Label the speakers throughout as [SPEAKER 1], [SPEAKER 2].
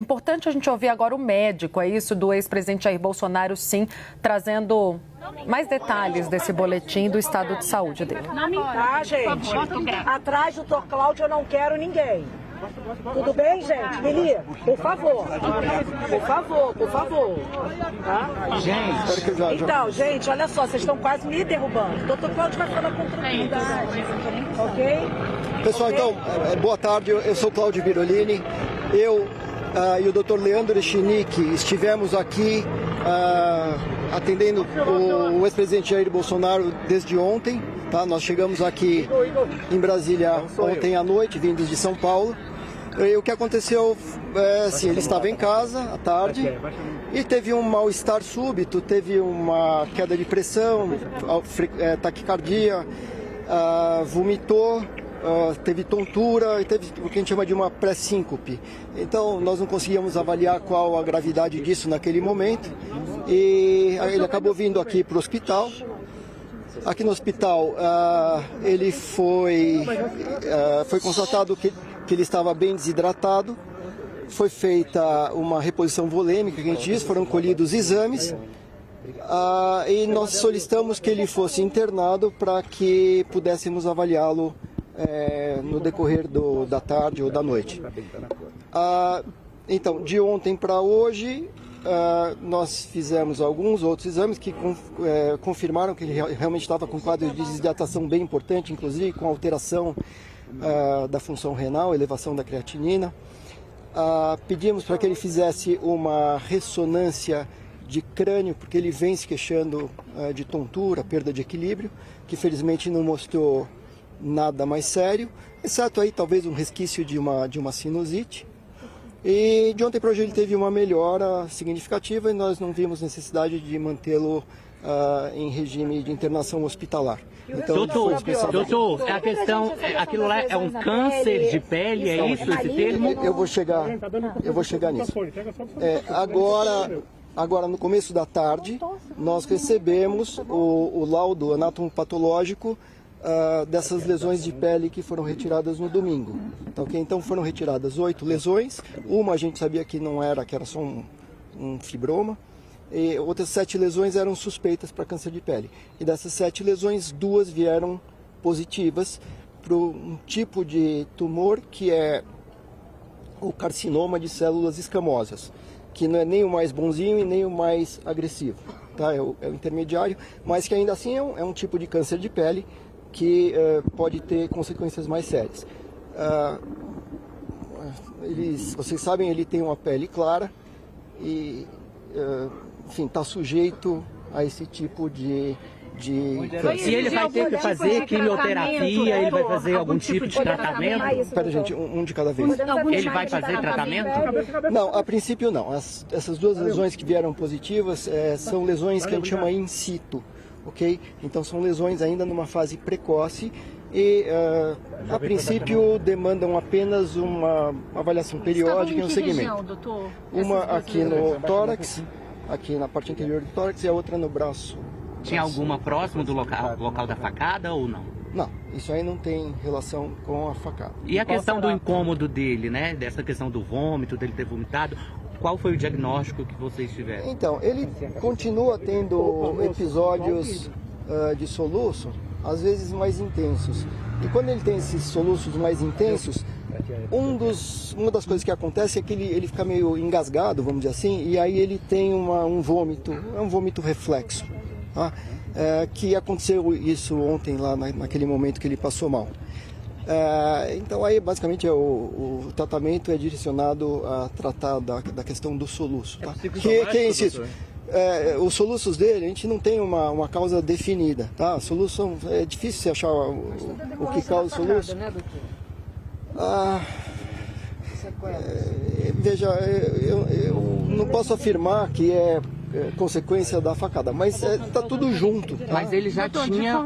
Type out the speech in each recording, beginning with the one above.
[SPEAKER 1] Importante a gente ouvir agora o médico, é isso, do ex-presidente Jair Bolsonaro, sim, trazendo mais detalhes desse boletim do estado de saúde dele.
[SPEAKER 2] Tá, gente? Atrás do Dr. Cláudio eu não quero ninguém. Tudo bem, gente? Lili, por favor. Por favor, por favor. Tá?
[SPEAKER 3] Gente.
[SPEAKER 2] Então, gente, olha só, vocês estão quase me derrubando. O Dr. Cláudio vai falar com tranquilidade. Ok?
[SPEAKER 3] Pessoal, então, boa tarde. Eu sou Cláudio Birolini. Eu e o Dr. Leandro Echenique estivemos aqui atendendo o ex-presidente Jair Bolsonaro desde ontem. Tá? Nós chegamos aqui em Brasília ontem à noite, vindos de São Paulo. E o que aconteceu é assim, ele estava em casa à tarde e teve um mal-estar súbito, teve uma queda de pressão, taquicardia, vomitou, teve tontura e teve o que a gente chama de uma pré-síncope. Então nós não conseguíamos avaliar qual a gravidade disso naquele momento e ele acabou vindo aqui para o hospital. Aqui no hospital ele foi constatado que ele estava bem desidratado, foi feita uma reposição volêmica, que a gente diz, foram colhidos exames e nós solicitamos que ele fosse internado para que pudéssemos avaliá-lo no decorrer da tarde ou da noite. Então, de ontem para hoje, nós fizemos alguns outros exames que confirmaram que ele realmente estava com um quadro de desidratação bem importante, inclusive com alteração da função renal, elevação da creatinina. Pedimos para que ele fizesse uma ressonância de crânio, porque ele vem se queixando de tontura, perda de equilíbrio, que felizmente não mostrou nada mais sério, exceto aí talvez um resquício de uma sinusite. E de ontem para hoje ele teve uma melhora significativa e nós não vimos necessidade de mantê-lo em regime de internação hospitalar. Então,
[SPEAKER 4] doutor, a questão, aquilo lá é um câncer de pele, é isso esse termo?
[SPEAKER 3] Eu vou chegar nisso. Agora, no começo da tarde, nós recebemos o laudo anatomopatológico dessas lesões de pele que foram retiradas no domingo. Tá, okay? Então foram retiradas 8 lesões, uma a gente sabia que não era, que era só um fibroma, e outras 7 lesões eram suspeitas para câncer de pele. E dessas 7 lesões, 2 vieram positivas para um tipo de tumor que é o carcinoma de células escamosas, que não é nem o mais bonzinho e nem o mais agressivo, tá? É o intermediário, mas que ainda assim é um tipo de câncer de pele que pode ter consequências mais sérias. Vocês sabem, ele tem uma pele clara e, enfim, está sujeito a esse tipo de câncer.
[SPEAKER 4] E ele vai ter que fazer quimioterapia, ele vai fazer algum tipo de tratamento?
[SPEAKER 3] Espera, gente, um de cada vez.
[SPEAKER 4] Ele vai fazer tratamento?
[SPEAKER 3] Não, a princípio não. Essas 2 lesões que vieram positivas são lesões que a gente chama in situ. Okay? Então são lesões ainda numa fase precoce e a princípio demandam apenas uma avaliação periódica e um segmento.
[SPEAKER 5] Doutor?
[SPEAKER 3] Uma aqui no tórax, aqui na parte anterior do tórax e a outra no braço.
[SPEAKER 4] Tinha alguma próximo do local da facada ou não?
[SPEAKER 3] Não, isso aí não tem relação com a facada.
[SPEAKER 4] E a questão do incômodo dele, né? Dessa questão do vômito, dele ter vomitado, qual foi o diagnóstico que vocês tiveram?
[SPEAKER 3] Então, ele continua tendo episódios de soluço, às vezes mais intensos. E quando ele tem esses soluços mais intensos, uma das coisas que acontece é que ele fica meio engasgado, vamos dizer assim, e aí ele tem um vômito, é um vômito reflexo. Tá? Que aconteceu isso ontem lá naquele momento que ele passou mal. Então aí basicamente o tratamento é direcionado a tratar da questão do soluço. Tá? Os soluços dele, a gente não tem uma causa definida. Tá? Solução, é difícil você achar o que causa o soluço. Veja, eu não posso afirmar que é consequência da facada, mas está tudo junto. Tá?
[SPEAKER 4] Mas ele já tinha...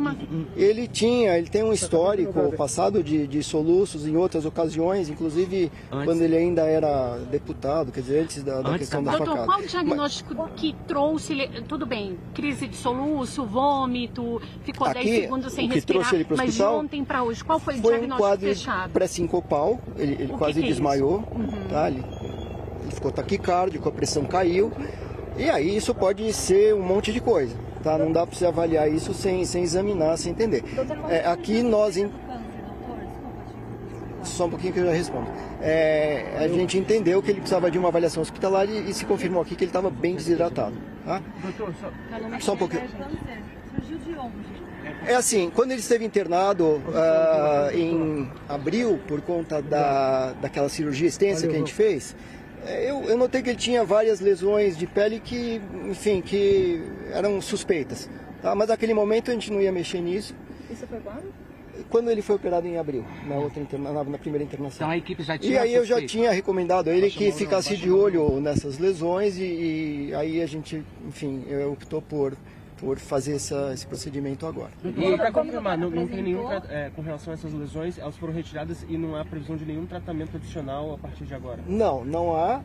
[SPEAKER 3] Ele tem um histórico passado de soluços em outras ocasiões, inclusive quando ele ainda era deputado, quer dizer, antes da questão da facada.
[SPEAKER 5] Doutor, qual o diagnóstico que trouxe, tudo bem, crise de soluço, vômito, ficou 10 segundos sem respirar, mas de ontem para hoje, qual foi o diagnóstico fechado?
[SPEAKER 3] Foi um quadro pré-sincopal, ele quase desmaiou, tá? ele ficou taquicárdico, a pressão caiu, e aí isso pode ser um monte de coisa, tá? Não dá para você avaliar isso sem examinar, sem entender. Aqui nós... Só um pouquinho que eu já respondo. A gente entendeu que ele precisava de uma avaliação hospitalar e se confirmou aqui que ele estava bem desidratado. Tá? Só um pouquinho. É assim, quando ele esteve internado em abril, por conta daquela cirurgia extensa que a gente fez, eu notei que ele tinha várias lesões de pele que, enfim, que eram suspeitas. Tá? Mas naquele momento a gente não ia mexer nisso. Isso foi quando? Quando ele foi operado em abril, na primeira internação.
[SPEAKER 4] Então a equipe já tinha...
[SPEAKER 3] E aí eu já tinha recomendado a ele que ficasse de olho nessas lesões e aí a gente, enfim, optou por fazer esse procedimento agora.
[SPEAKER 6] E para confirmar, não tem nenhum, com relação a essas lesões, elas foram retiradas e não há previsão de nenhum tratamento adicional a partir de agora?
[SPEAKER 3] Não há.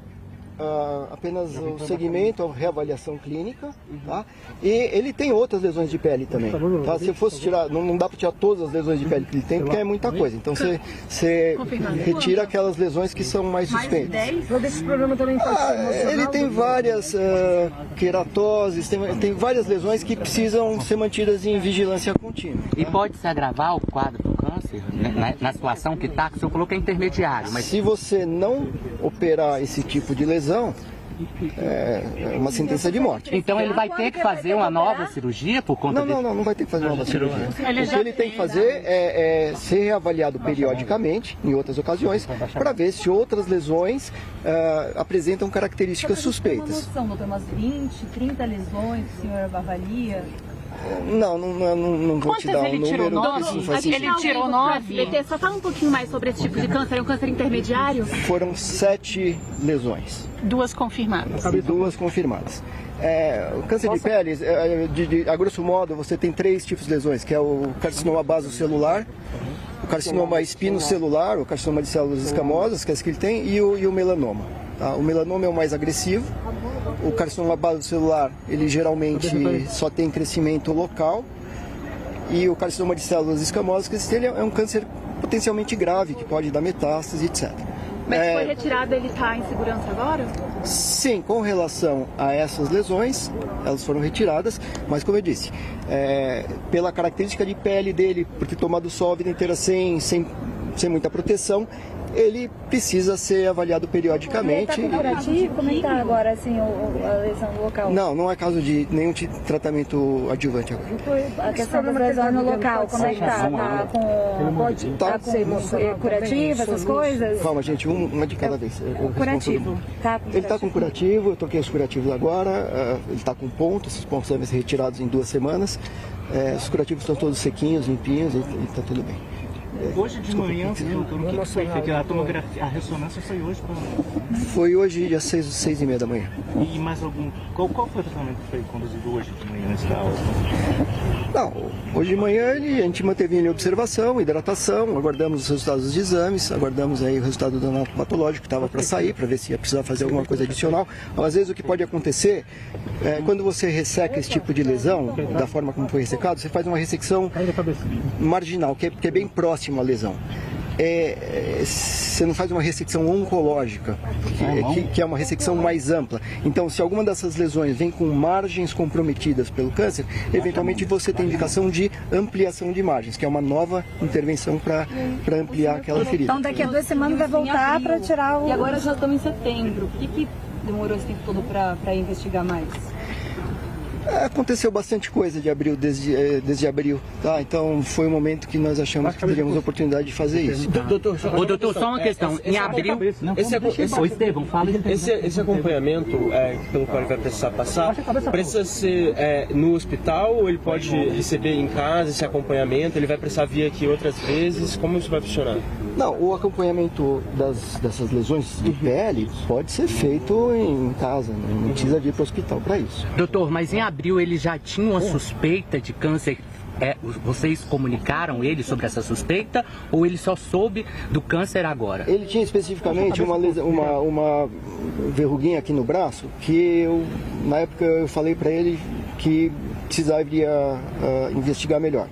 [SPEAKER 3] Apenas o segmento, a reavaliação clínica, tá? E ele tem outras lesões de pele também, tá? Se eu fosse tirar, não dá para tirar todas as lesões de pele que ele tem, porque é muita coisa. Então você retira aquelas lesões que são mais suspeitas. Ele tem várias queratoses, tem várias lesões que precisam ser mantidas em vigilância contínua.
[SPEAKER 4] E pode se agravar o quadro do câncer, né? Na situação que está, que o senhor falou que é intermediário. Mas
[SPEAKER 3] se você não operar esse tipo de lesão, é uma sentença de morte.
[SPEAKER 4] Então ele vai ter que fazer uma nova cirurgia por conta disso?
[SPEAKER 3] Não vai ter que fazer uma nova cirurgia. O que ele tem que fazer é ser reavaliado periodicamente, em outras ocasiões, para ver se outras lesões apresentam características suspeitas.
[SPEAKER 7] Doutor, umas 20, 30 lesões que o senhor avalia?
[SPEAKER 3] Não vou te dar um número, porque isso não faz sentido.
[SPEAKER 5] Ele tirou 9. Só fala um pouquinho mais sobre esse tipo de câncer. É um câncer intermediário?
[SPEAKER 3] Foram 7 lesões.
[SPEAKER 5] 2 confirmadas.
[SPEAKER 3] E 2 confirmadas. O câncer de pele, a grosso modo, você tem 3 tipos de lesões, que é o carcinoma basocelular, o carcinoma espinocelular, o carcinoma de células escamosas, que é esse que ele tem, e o melanoma. Tá? O melanoma é o mais agressivo. O carcinoma basocelular, ele geralmente só tem crescimento local. E o carcinoma de células escamosas, que é um câncer potencialmente grave, que pode dar metástase, etc.
[SPEAKER 5] Mas foi retirado, ele está em segurança agora?
[SPEAKER 3] Sim, com relação a essas lesões, elas foram retiradas, mas como eu disse, pela característica de pele dele, por ter tomado sol a vida inteira sem muita proteção, ele precisa ser avaliado periodicamente.
[SPEAKER 7] Ele está com curativo? Como é que está agora assim, a lesão local?
[SPEAKER 3] Não é caso de nenhum tratamento adjuvante agora.
[SPEAKER 7] A questão das lesões no local, como é que está? Está com curativo, essas coisas?
[SPEAKER 3] Calma, gente, uma de cada vez.
[SPEAKER 7] Curativo.
[SPEAKER 3] Ele está com curativo, eu troquei os curativos agora, ele está com pontos, esses pontos devem ser retirados em 2 semanas. Os curativos estão todos sequinhos, limpinhos e está tudo bem.
[SPEAKER 6] Hoje de manhã, doutor, o que foi feito? A tomografia, a ressonância foi hoje?
[SPEAKER 3] Foi hoje, às 6h30 da manhã.
[SPEAKER 6] E mais algum... Qual foi o tratamento que foi conduzido hoje de manhã nesse caso?
[SPEAKER 3] Não, hoje de manhã a gente manteve ele em observação, hidratação, aguardamos os resultados dos exames, aguardamos aí o resultado do análise patológico que estava para sair, para ver se ia precisar fazer alguma coisa adicional. Às vezes o que pode acontecer quando você resseca esse tipo de lesão, da forma como foi ressecado, você faz uma ressecção marginal, que é bem próxima à lesão. Você não faz uma ressecção oncológica, que é uma ressecção mais ampla. Então, se alguma dessas lesões vem com margens comprometidas pelo câncer, eventualmente você tem indicação de ampliação de margens, que é uma nova intervenção para ampliar aquela ferida.
[SPEAKER 7] Então, daqui a 2 semanas vai voltar para tirar o...
[SPEAKER 8] E agora já estamos em setembro. Por que demorou esse tempo todo para investigar mais?
[SPEAKER 3] Aconteceu bastante coisa desde abril, tá? Então foi um momento que nós achamos que teríamos a oportunidade de fazer isso.
[SPEAKER 4] Doutor, só uma questão. Em abril... Estevão, fala.
[SPEAKER 6] Esse acompanhamento pelo qual ele vai precisar passar, precisa ser no hospital ou ele pode receber em casa esse acompanhamento? Ele vai precisar vir aqui outras vezes? Como isso vai funcionar?
[SPEAKER 3] Não, o acompanhamento dessas lesões de pele pode ser feito em casa, não precisa de ir para o hospital para isso.
[SPEAKER 4] Doutor, mas em abril ele já tinha uma suspeita de câncer? Vocês comunicaram ele sobre essa suspeita ou ele só soube do câncer agora?
[SPEAKER 3] Ele tinha especificamente uma verruguinha aqui no braço que na época eu falei para ele que precisaria investigar melhor.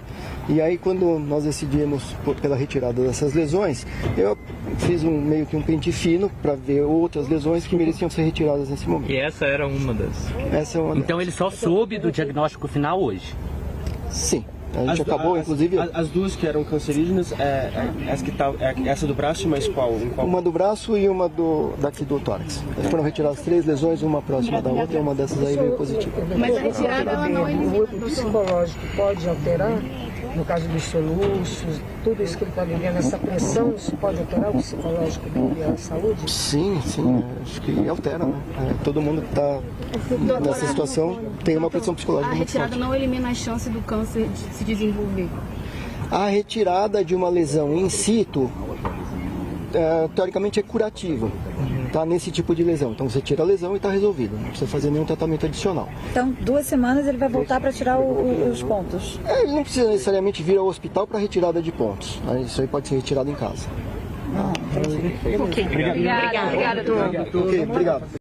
[SPEAKER 3] E aí quando nós decidimos pela retirada dessas lesões, eu fiz meio que um pente fino para ver outras lesões que mereciam ser retiradas nesse momento.
[SPEAKER 4] E essa era uma das?
[SPEAKER 3] Essa é uma das.
[SPEAKER 4] Então ele só soube do diagnóstico final hoje?
[SPEAKER 3] Sim. A gente acabou, inclusive...
[SPEAKER 6] As duas que eram cancerígenas, essa do braço e mais qual?
[SPEAKER 3] Uma do braço e uma daqui do tórax. Foram retiradas 3 lesões, uma próxima da outra, e uma dessas aí veio positiva.
[SPEAKER 2] Mas a retirada ela não elimina. O psicológico pode alterar, no caso dos soluços, tudo isso que ele está vivendo, essa pressão, isso pode alterar o psicológico dele e a saúde?
[SPEAKER 3] Sim, acho que altera, né? Todo mundo que está nessa situação tem uma pressão psicológica muito forte.
[SPEAKER 5] A retirada não elimina a chance do câncer de se desenvolver?
[SPEAKER 3] A retirada de uma lesão in situ, teoricamente, é curativo. Tá nesse tipo de lesão. Então você tira a lesão e está resolvido. Não precisa fazer nenhum tratamento adicional.
[SPEAKER 7] Então, 2 semanas ele vai voltar para tirar os pontos?
[SPEAKER 3] Ele não precisa necessariamente vir ao hospital para retirada de pontos. Isso aí pode ser retirado em casa.
[SPEAKER 5] Ok, obrigada.
[SPEAKER 3] Ok, obrigado.